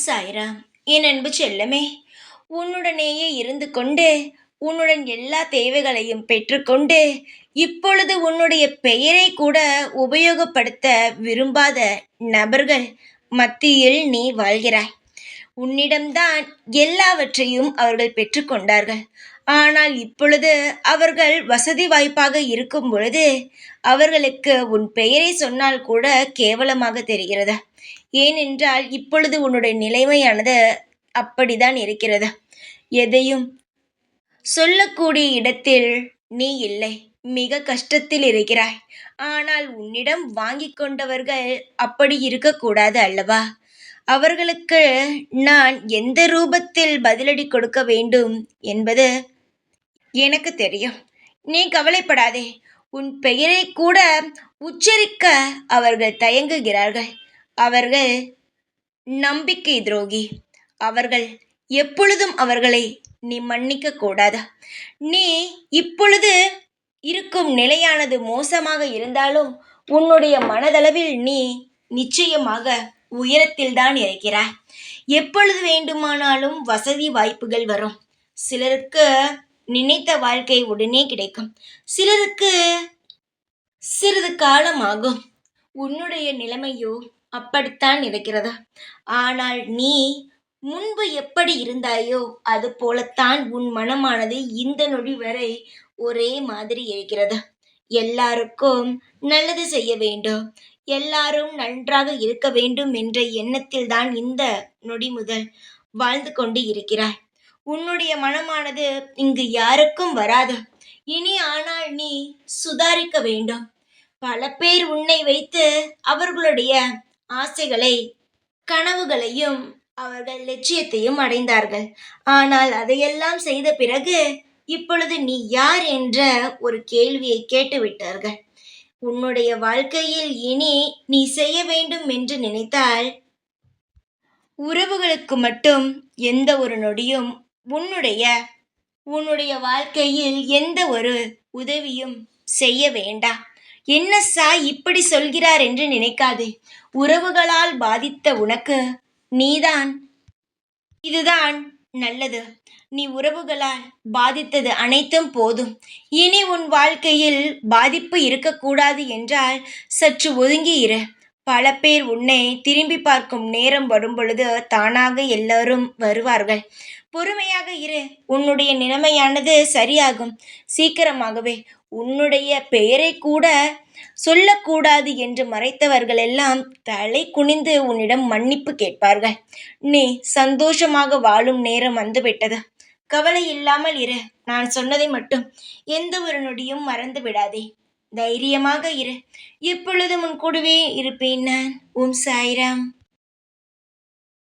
சாய்ராம். என் அன்பு செல்லமே, உன்னுடனேயே இருந்து கொண்டு உன்னுடன் எல்லா தேவைகளையும் பெற்றுக்கொண்டு இப்பொழுது உன்னுடைய பெயரை கூட உபயோகப்படுத்த விரும்பாத நபர்கள் மத்தியில் நீ வாழ்கிறாய். உன்னிடம்தான் எல்லாவற்றையும் அவர்கள் பெற்றுக்கொண்டார்கள். ஆனால் இப்பொழுது அவர்கள் வசதி வாய்ப்பாக இருக்கும் பொழுது அவர்களுக்கு உன் பெயரை சொன்னால் கூட கேவலமாக தெரிகிறது. ஏனென்றால் இப்பொழுது உன்னுடைய நிலைமையானது அப்படிதான் இருக்கிறது. எதையும் சொல்லக்கூடிய இடத்தில் நீ இல்லை. மிக கஷ்டத்தில் இருக்கிறாய். ஆனால் உன்னிடம் வாங்கிக் கொண்டவர்கள் அப்படி இருக்கக்கூடாது அல்லவா? அவர்களுக்கு நான் எந்த ரூபத்தில் பதிலடி கொடுக்க வேண்டும் என்பது எனக்கு தெரியும். நீ கவலைப்படாதே. உன் பெயரை கூட உச்சரிக்க அவர்கள் தயங்குகிறார்கள். அவர்கள் நம்பிக்கை துரோகி. அவர்கள் எப்பொழுதும் அவர்களை நீ மன்னிக்க கூடாது. நீ இப்பொழுது இருக்கும் நிலையானது மோசமாக இருந்தாலும் உன்னுடைய மனதளவில் நீ நிச்சயமாக உயரத்தில்தான் இருக்கிறாய். எப்பொழுது வேண்டுமானாலும் வசதி வாய்ப்புகள் வரும். சிலருக்கு நினைத்த வாழ்க்கை உடனே கிடைக்கும். சிலருக்கு சிறிது காலம் ஆகும். உன்னுடைய நிலைமையோ அப்படித்தான் இருக்கிறது. ஆனால் நீ முன்பு எப்படி இருந்தாயோ அது போலத்தான் உன் மனமானது இந்த நொடி வரை ஒரே மாதிரி இருக்கிறது. எல்லாருக்கும் நல்லது செய்ய வேண்டும், எல்லாரும் நன்றாக இருக்க வேண்டும் என்ற எண்ணத்தில் தான் இந்த நொடி முதல் வாழ்ந்து கொண்டு இருக்கிறாய். உன்னுடைய மனமானது இங்கு யாருக்கும் வராது. இனி ஆனால் நீ சுதாரிக்க வேண்டும். பல பேர் உன்னை வைத்து அவர்களுடைய ஆசைகளை, கனவுகளையும், அவர்கள் லட்சியத்தையும் அடைந்தார்கள். ஆனால் அதையெல்லாம் செய்த பிறகு இப்பொழுது நீ யார் என்ற ஒரு கேள்வியை கேட்டுவிட்டார்கள். உன்னுடைய வாழ்க்கையில் இனி நீ செய்ய வேண்டும் என்று நினைத்தால் உறவுகளுக்கு மட்டும் எந்த ஒரு நொடியும் உன்னுடைய வாழ்க்கையில் எந்த ஒரு உதவியும் செய்ய வேண்டாம். என்ன சாய் இப்படி சொல்கிறார் என்று நினைக்காதே. உறவுகளால் பாதித்த உனக்கு நீதான் இதுதான் நல்லது. நீ உறவுகளால் பாதித்தது அனைத்தும் போதும். இனி உன் வாழ்க்கையில் பாதிப்பு இருக்கக்கூடாது என்றால் சற்று ஒதுங்கி இரு. பல பேர் உன்னை திரும்பி பார்க்கும் நேரம் வரும் பொழுது தானாக எல்லாரும் வருவார்கள். பொறுமையாக இரு. உன்னுடைய நிலைமையானது சரியாகும். சீக்கிரமாகவே உன்னுடைய பெயரை கூட சொல்லக்கூடாது என்று மறைத்தவர்கள் எல்லாம் தலை குனிந்து உன்னிடம் மன்னிப்பு கேட்பார்கள். நீ சந்தோஷமாக வாழும் நேரம் வந்துவிட்டது. கவலை இல்லாமல் இரு. நான் சொன்னதை மட்டும் எந்த ஒரு நொடியும் மறந்து விடாதே. தைரியமாக இரு. எப்பொழுதும் உன் கூடவே இருப்பேன் நான். ஓம் சாய்ராம்.